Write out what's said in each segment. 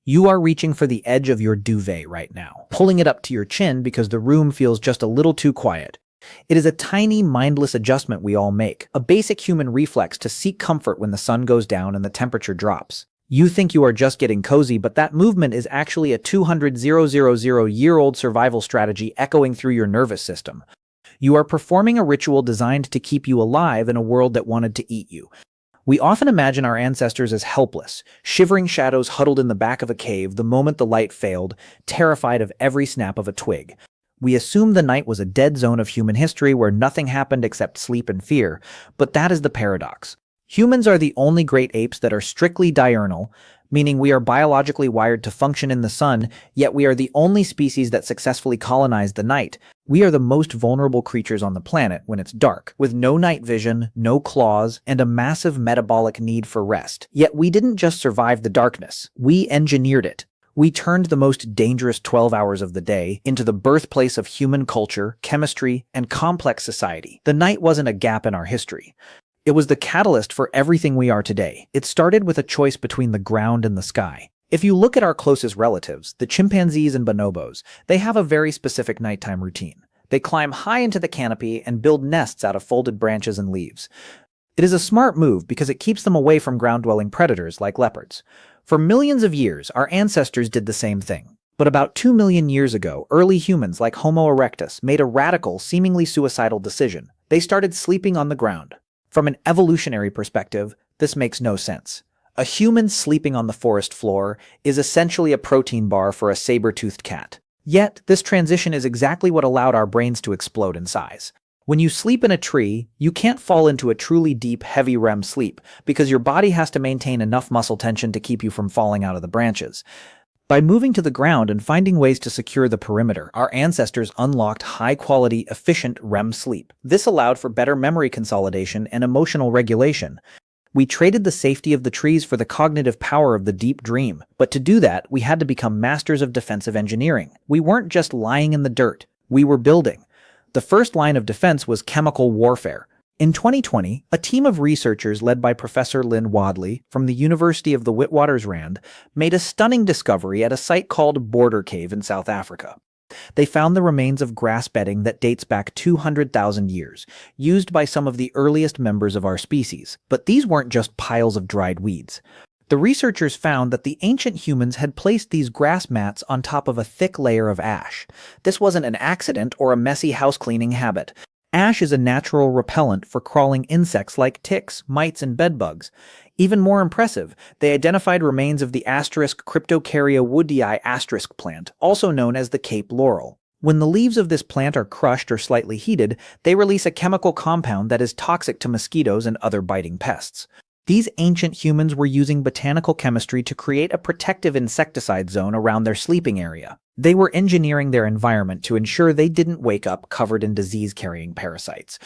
You are reaching for the edge of your duvet right now, pulling it up to your chin because the room feels just a little too quiet. It is a tiny, mindless adjustment we all make, a basic human reflex to seek comfort when the sun goes down and the temperature drops. You think you are just getting cozy, but that movement is actually a 200,000-year-old survival strategy echoing through your nervous system. You are performing a ritual designed to keep you alive in a world that wanted to eat you. We often imagine our ancestors as helpless, shivering shadows huddled in the back of a cave the moment the light failed, terrified of every snap of a twig. We assume the night was a dead zone of human history where nothing happened except sleep and fear, but that is the paradox. Humans are the only great apes that are strictly diurnal, meaning we are biologically wired to function in the sun, yet we are the only species that successfully colonize the night. We are the most vulnerable creatures on the planet when it's dark, with no night vision, no claws, and a massive metabolic need for rest. Yet we didn't just survive the darkness, we engineered it. We turned the most dangerous 12 hours of the day into the birthplace of human culture, chemistry, and complex society. The night wasn't a gap in our history. It was the catalyst for everything we are today. It started with a choice between the ground and the sky. If you look at our closest relatives, the chimpanzees and bonobos, they have a very specific nighttime routine. They climb high into the canopy and build nests out of folded branches and leaves. It is a smart move because it keeps them away from ground-dwelling predators like leopards. For millions of years, our ancestors did the same thing. But about 2 million years ago, early humans like Homo erectus made a radical, seemingly suicidal decision. They started sleeping on the ground. From an evolutionary perspective, this makes no sense. A human sleeping on the forest floor is essentially a protein bar for a saber-toothed cat. Yet, this transition is exactly what allowed our brains to explode in size. When you sleep in a tree, you can't fall into a truly deep, heavy REM sleep because your body has to maintain enough muscle tension to keep you from falling out of the branches. By moving to the ground and finding ways to secure the perimeter, our ancestors unlocked high-quality, efficient REM sleep. This allowed for better memory consolidation and emotional regulation. We traded the safety of the trees for the cognitive power of the deep dream, but to do that, we had to become masters of defensive engineering. We weren't just lying in the dirt, we were building. The first line of defense was chemical warfare. In 2020, a team of researchers led by Professor Lynn Wadley from the University of the Witwatersrand made a stunning discovery at a site called Border Cave in South Africa. They found the remains of grass bedding that dates back 200,000 years, used by some of the earliest members of our species. But these weren't just piles of dried weeds. The researchers found that the ancient humans had placed these grass mats on top of a thick layer of ash. This wasn't an accident or a messy house-cleaning habit. Ash is a natural repellent for crawling insects like ticks, mites, and bedbugs. Even more impressive, they identified remains of the Cryptocarya woodii plant, also known as the Cape laurel. When the leaves of this plant are crushed or slightly heated, they release a chemical compound that is toxic to mosquitoes and other biting pests. These ancient humans were using botanical chemistry to create a protective insecticide zone around their sleeping area. They were engineering their environment to ensure they didn't wake up covered in disease-carrying parasites.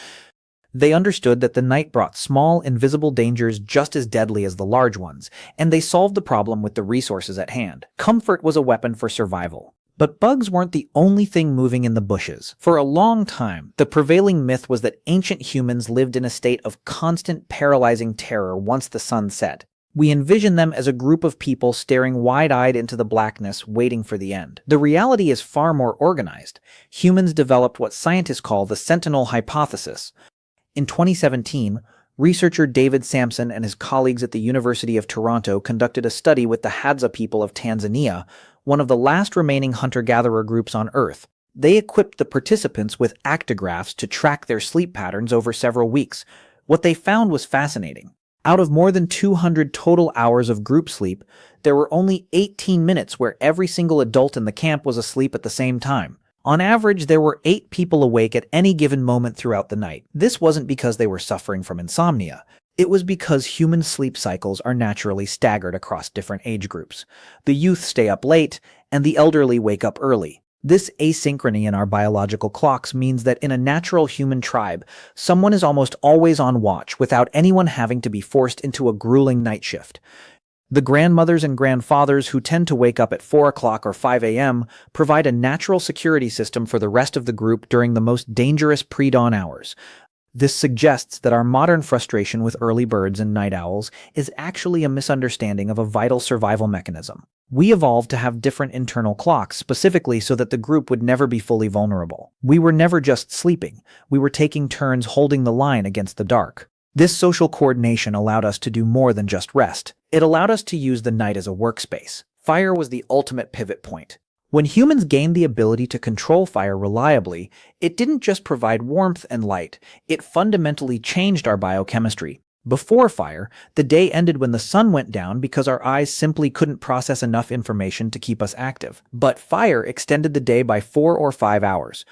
They understood that the night brought small, invisible dangers just as deadly as the large ones, and they solved the problem with the resources at hand. Comfort was a weapon for survival. But bugs weren't the only thing moving in the bushes. For a long time, the prevailing myth was that ancient humans lived in a state of constant, paralyzing terror once the sun set. We envision them as a group of people staring wide-eyed into the blackness, waiting for the end. The reality is far more organized. Humans developed what scientists call the Sentinel hypothesis. In 2017, researcher David Sampson and his colleagues at the University of Toronto conducted a study with the Hadza people of Tanzania, one of the last remaining hunter-gatherer groups on Earth. They equipped the participants with actigraphs to track their sleep patterns over several weeks. What they found was fascinating. Out of more than 200 total hours of group sleep, there were only 18 minutes where every single adult in the camp was asleep at the same time. On average, there were 8 people awake at any given moment throughout the night. This wasn't because they were suffering from insomnia. It was because human sleep cycles are naturally staggered across different age groups. The youth stay up late, and the elderly wake up early. This asynchrony in our biological clocks means that in a natural human tribe, someone is almost always on watch without anyone having to be forced into a grueling night shift. The grandmothers and grandfathers who tend to wake up at 4 o'clock or 5 a.m. provide a natural security system for the rest of the group during the most dangerous pre-dawn hours. This suggests that our modern frustration with early birds and night owls is actually a misunderstanding of a vital survival mechanism. We evolved to have different internal clocks, specifically so that the group would never be fully vulnerable. We were never just sleeping, we were taking turns holding the line against the dark. This social coordination allowed us to do more than just rest. It allowed us to use the night as a workspace. Fire was the ultimate pivot point. When humans gained the ability to control fire reliably, it didn't just provide warmth and light, it fundamentally changed our biochemistry. Before fire, the day ended when the sun went down because our eyes simply couldn't process enough information to keep us active. But fire extended the day by 4 or 5 hours.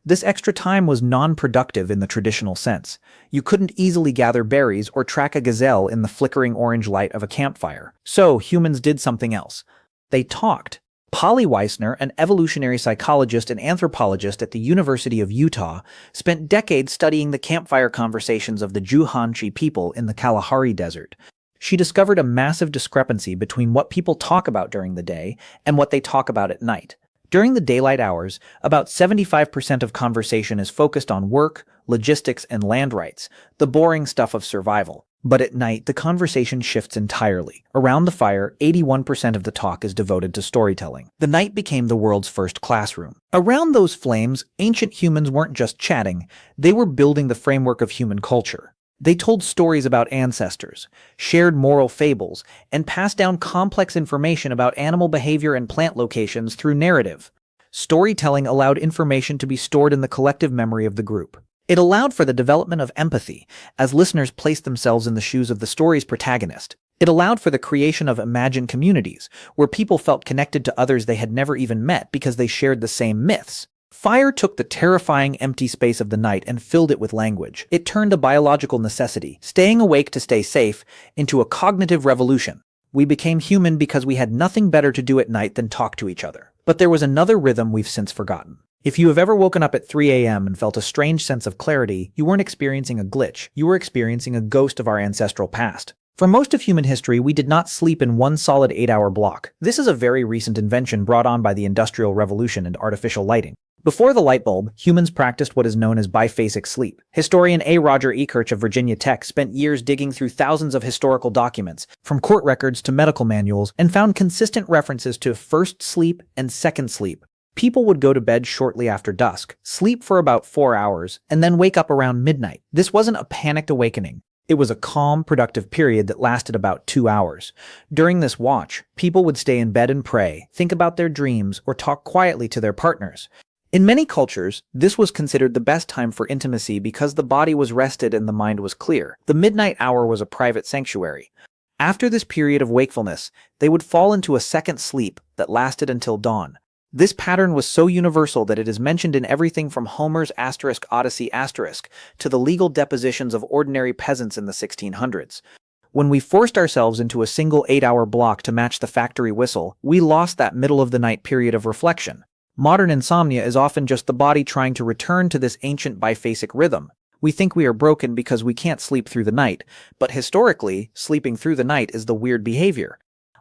This extra time was non-productive in the traditional sense. You couldn't easily gather berries or track a gazelle in the flickering orange light of a campfire. So humans did something else. They talked. Polly Weissner, an evolutionary psychologist and anthropologist at the University of Utah, spent decades studying the campfire conversations of the Juhanchi people in the Kalahari Desert. She discovered a massive discrepancy between what people talk about during the day and what they talk about at night. During the daylight hours, about 75% of conversation is focused on work, logistics, and land rights, the boring stuff of survival. But at night, the conversation shifts entirely. Around the fire, 81% of the talk is devoted to storytelling. The night became the world's first classroom. Around those flames, ancient humans weren't just chatting, they were building the framework of human culture. They told stories about ancestors, shared moral fables, and passed down complex information about animal behavior and plant locations through narrative. Storytelling allowed information to be stored in the collective memory of the group. It allowed for the development of empathy, as listeners placed themselves in the shoes of the story's protagonist. It allowed for the creation of imagined communities, where people felt connected to others they had never even met because they shared the same myths. Fire took the terrifying empty space of the night and filled it with language. It turned a biological necessity, staying awake to stay safe, into a cognitive revolution. We became human because we had nothing better to do at night than talk to each other. But there was another rhythm we've since forgotten. If you have ever woken up at 3 a.m. and felt a strange sense of clarity, you weren't experiencing a glitch, you were experiencing a ghost of our ancestral past. For most of human history, we did not sleep in one solid 8-hour block. This is a very recent invention brought on by the Industrial Revolution and artificial lighting. Before the light bulb, humans practiced what is known as biphasic sleep. Historian A. Roger Ekirch of Virginia Tech spent years digging through thousands of historical documents, from court records to medical manuals, and found consistent references to first sleep and second sleep. People would go to bed shortly after dusk, sleep for about 4 hours, and then wake up around midnight. This wasn't a panicked awakening. It was a calm, productive period that lasted about 2 hours. During this watch, people would stay in bed and pray, think about their dreams, or talk quietly to their partners. In many cultures, this was considered the best time for intimacy because the body was rested and the mind was clear. The midnight hour was a private sanctuary. After this period of wakefulness, they would fall into a second sleep that lasted until dawn. This pattern was so universal that it is mentioned in everything from Homer's Odyssey to the legal depositions of ordinary peasants in the 1600s. When we forced ourselves into a single 8-hour block to match the factory whistle, we lost that middle-of-the-night period of reflection. Modern insomnia is often just the body trying to return to this ancient biphasic rhythm. We think we are broken because we can't sleep through the night, but historically, sleeping through the night is the weird behavior.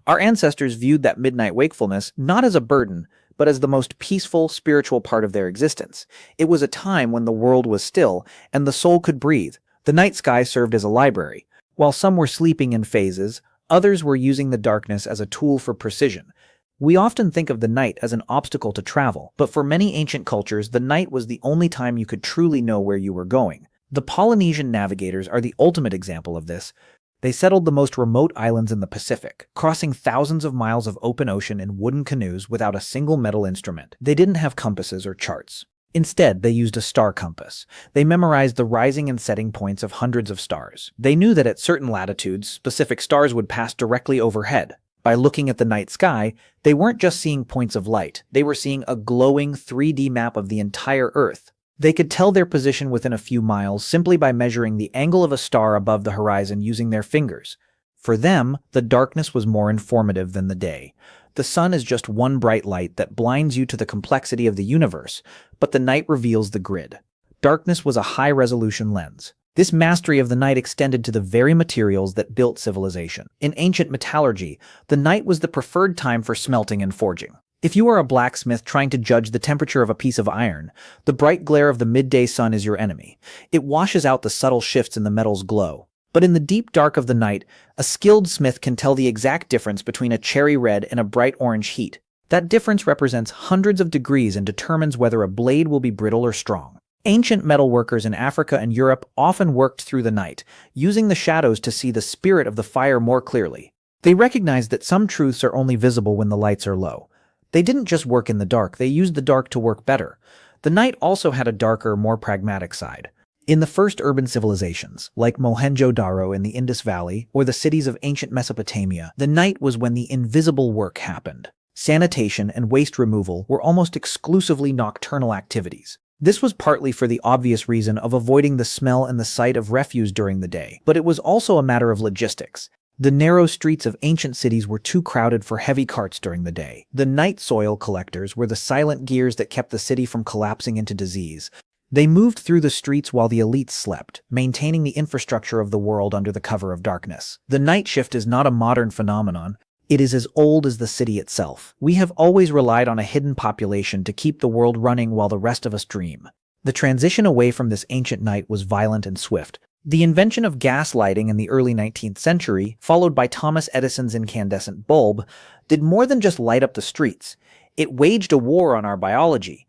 Our ancestors viewed that midnight wakefulness not as a burden, but as the most peaceful, spiritual part of their existence. It was a time when the world was still, and the soul could breathe. The night sky served as a library. While some were sleeping in phases, others were using the darkness as a tool for precision. We often think of the night as an obstacle to travel, but for many ancient cultures, the night was the only time you could truly know where you were going. The Polynesian navigators are the ultimate example of this. They settled the most remote islands in the Pacific, crossing thousands of miles of open ocean in wooden canoes without a single metal instrument. They didn't have compasses or charts. Instead, they used a star compass. They memorized the rising and setting points of hundreds of stars. They knew that at certain latitudes, specific stars would pass directly overhead. By looking at the night sky, they weren't just seeing points of light. They were seeing a glowing 3D map of the entire Earth. They could tell their position within a few miles simply by measuring the angle of a star above the horizon using their fingers. For them, the darkness was more informative than the day. The sun is just one bright light that blinds you to the complexity of the universe, but the night reveals the grid. Darkness was a high-resolution lens. This mastery of the night extended to the very materials that built civilization. In ancient metallurgy, the night was the preferred time for smelting and forging. If you are a blacksmith trying to judge the temperature of a piece of iron, the bright glare of the midday sun is your enemy. It washes out the subtle shifts in the metal's glow. But in the deep dark of the night, a skilled smith can tell the exact difference between a cherry red and a bright orange heat. That difference represents hundreds of degrees and determines whether a blade will be brittle or strong. Ancient metalworkers in Africa and Europe often worked through the night, using the shadows to see the spirit of the fire more clearly. They recognized that some truths are only visible when the lights are low. They didn't just work in the dark, they used the dark to work better. The night also had a darker, more pragmatic side. In the first urban civilizations, like Mohenjo-Daro in the Indus Valley or the cities of ancient Mesopotamia, the night was when the invisible work happened. Sanitation and waste removal were almost exclusively nocturnal activities. This was partly for the obvious reason of avoiding the smell and the sight of refuse during the day, but it was also a matter of logistics. The narrow streets of ancient cities were too crowded for heavy carts during the day. The night soil collectors were the silent gears that kept the city from collapsing into disease. They moved through the streets while the elites slept, maintaining the infrastructure of the world under the cover of darkness. The night shift is not a modern phenomenon. It is as old as the city itself. We have always relied on a hidden population to keep the world running while the rest of us dream. The transition away from this ancient night was violent and swift. The invention of gas lighting in the early 19th century, followed by Thomas Edison's incandescent bulb, did more than just light up the streets. It waged a war on our biology.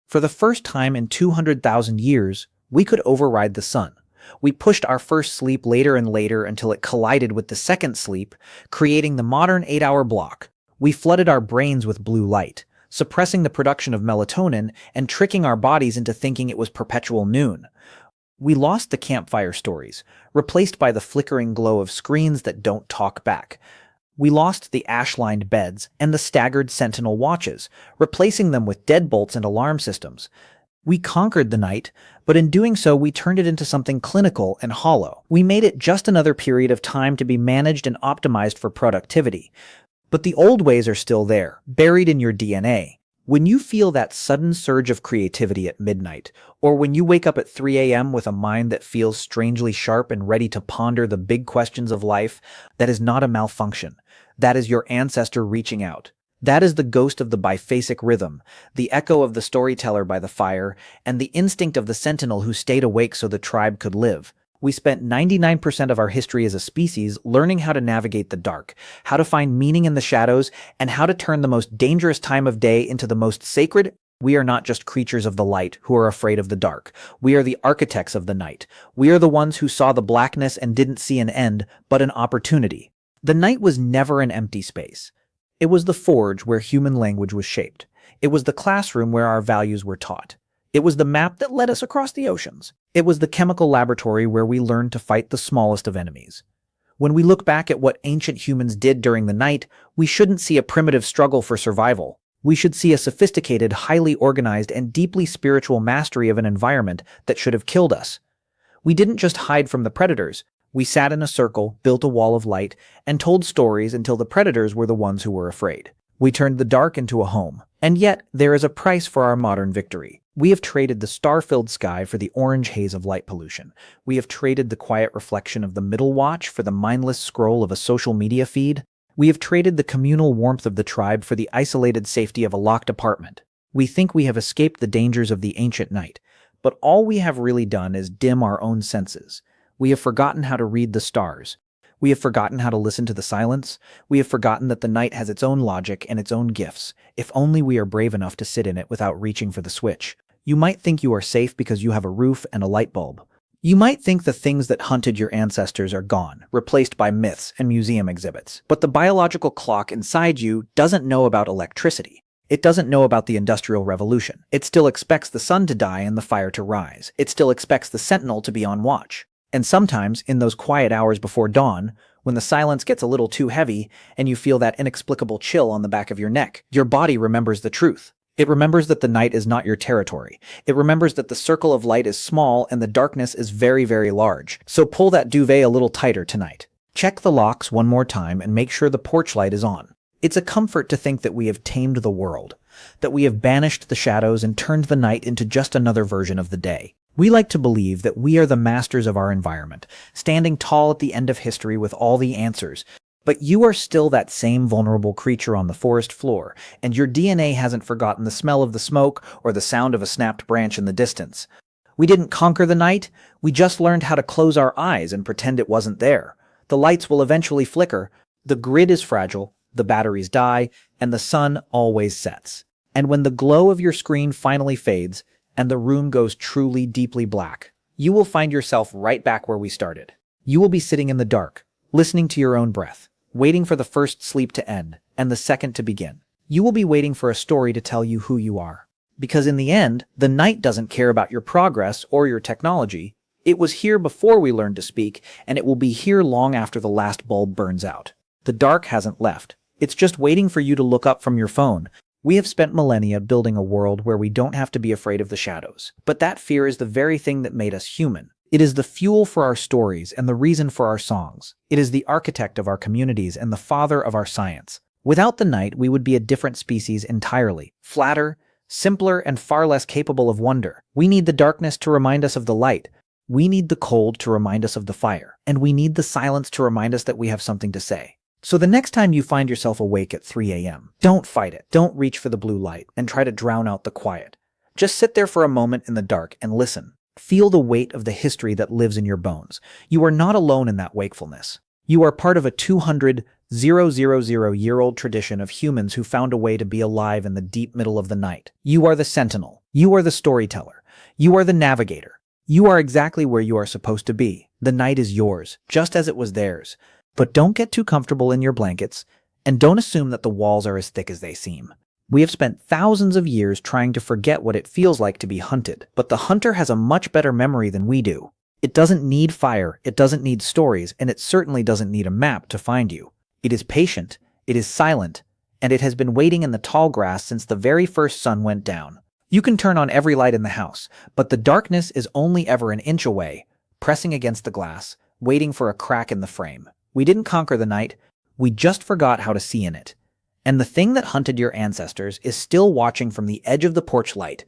For the first time in 200,000 years, we could override the sun. We pushed our first sleep later and later until it collided with the second sleep, creating the modern 8-hour block. We flooded our brains with blue light, suppressing the production of melatonin and tricking our bodies into thinking it was perpetual noon. We lost the campfire stories, replaced by the flickering glow of screens that don't talk back. We lost the ash-lined beds and the staggered sentinel watches, replacing them with deadbolts and alarm systems. We conquered the night, but in doing so we turned it into something clinical and hollow. We made it just another period of time to be managed and optimized for productivity. But the old ways are still there, buried in your DNA. When you feel that sudden surge of creativity at midnight, or when you wake up at 3 a.m. with a mind that feels strangely sharp and ready to ponder the big questions of life, that is not a malfunction. That is your ancestor reaching out. That is the ghost of the biphasic rhythm, the echo of the storyteller by the fire, and the instinct of the sentinel who stayed awake so the tribe could live. We spent 99% of our history as a species learning how to navigate the dark, how to find meaning in the shadows, and how to turn the most dangerous time of day into the most sacred. We are not just creatures of the light who are afraid of the dark. We are the architects of the night. We are the ones who saw the blackness and didn't see an end, but an opportunity. The night was never an empty space. It was the forge where human language was shaped. It was the classroom where our values were taught. It was the map that led us across the oceans. It was the chemical laboratory where we learned to fight the smallest of enemies. When we look back at what ancient humans did during the night, we shouldn't see a primitive struggle for survival. We should see a sophisticated, highly organized, and deeply spiritual mastery of an environment that should have killed us. We didn't just hide from the predators. We sat in a circle, built a wall of light, and told stories until the predators were the ones who were afraid. We turned the dark into a home. And yet, there is a price for our modern victory. We have traded the star-filled sky for the orange haze of light pollution. We have traded the quiet reflection of the middle watch for the mindless scroll of a social media feed. We have traded the communal warmth of the tribe for the isolated safety of a locked apartment. We think we have escaped the dangers of the ancient night, but all we have really done is dim our own senses. We have forgotten how to read the stars. We have forgotten how to listen to the silence. We have forgotten that the night has its own logic and its own gifts, if only we are brave enough to sit in it without reaching for the switch. You might think you are safe because you have a roof and a light bulb. You might think the things that hunted your ancestors are gone, replaced by myths and museum exhibits. But the biological clock inside you doesn't know about electricity. It doesn't know about the Industrial Revolution. It still expects the sun to die and the fire to rise. It still expects the sentinel to be on watch. And sometimes, in those quiet hours before dawn, when the silence gets a little too heavy and you feel that inexplicable chill on the back of your neck, your body remembers the truth. It remembers that the night is not your territory. It remembers that the circle of light is small and the darkness is very, very large. So pull that duvet a little tighter tonight. Check the locks one more time and make sure the porch light is on. It's a comfort to think that we have tamed the world, that we have banished the shadows and turned the night into just another version of the day. We like to believe that we are the masters of our environment, standing tall at the end of history with all the answers. But you are still that same vulnerable creature on the forest floor, and your DNA hasn't forgotten the smell of the smoke or the sound of a snapped branch in the distance. We didn't conquer the night, we just learned how to close our eyes and pretend it wasn't there. The lights will eventually flicker, the grid is fragile, the batteries die, and the sun always sets. And when the glow of your screen finally fades, and the room goes truly deeply black, you will find yourself right back where we started. You will be sitting in the dark, listening to your own breath, waiting for the first sleep to end, and the second to begin. You will be waiting for a story to tell you who you are. Because in the end, the night doesn't care about your progress or your technology. It was here before we learned to speak, and it will be here long after the last bulb burns out. The dark hasn't left. It's just waiting for you to look up from your phone. We have spent millennia building a world where we don't have to be afraid of the shadows. But that fear is the very thing that made us human. It is the fuel for our stories and the reason for our songs. It is the architect of our communities and the father of our science. Without the night, we would be a different species entirely. Flatter, simpler, and far less capable of wonder. We need the darkness to remind us of the light. We need the cold to remind us of the fire. And we need the silence to remind us that we have something to say. So the next time you find yourself awake at 3 a.m., don't fight it. Don't reach for the blue light and try to drown out the quiet. Just sit there for a moment in the dark and listen. Feel the weight of the history that lives in your bones. You are not alone in that wakefulness. You are part of a 200,000-year-old tradition of humans who found a way to be alive in the deep middle of the night. You are the sentinel. You are the storyteller. You are the navigator. You are exactly where you are supposed to be. The night is yours, just as it was theirs. But don't get too comfortable in your blankets, and don't assume that the walls are as thick as they seem. We have spent thousands of years trying to forget what it feels like to be hunted, but the hunter has a much better memory than we do. It doesn't need fire, it doesn't need stories, and it certainly doesn't need a map to find you. It is patient, it is silent, and it has been waiting in the tall grass since the very first sun went down. You can turn on every light in the house, but the darkness is only ever an inch away, pressing against the glass, waiting for a crack in the frame. We didn't conquer the night, we just forgot how to see in it. And the thing that hunted your ancestors is still watching from the edge of the porch light,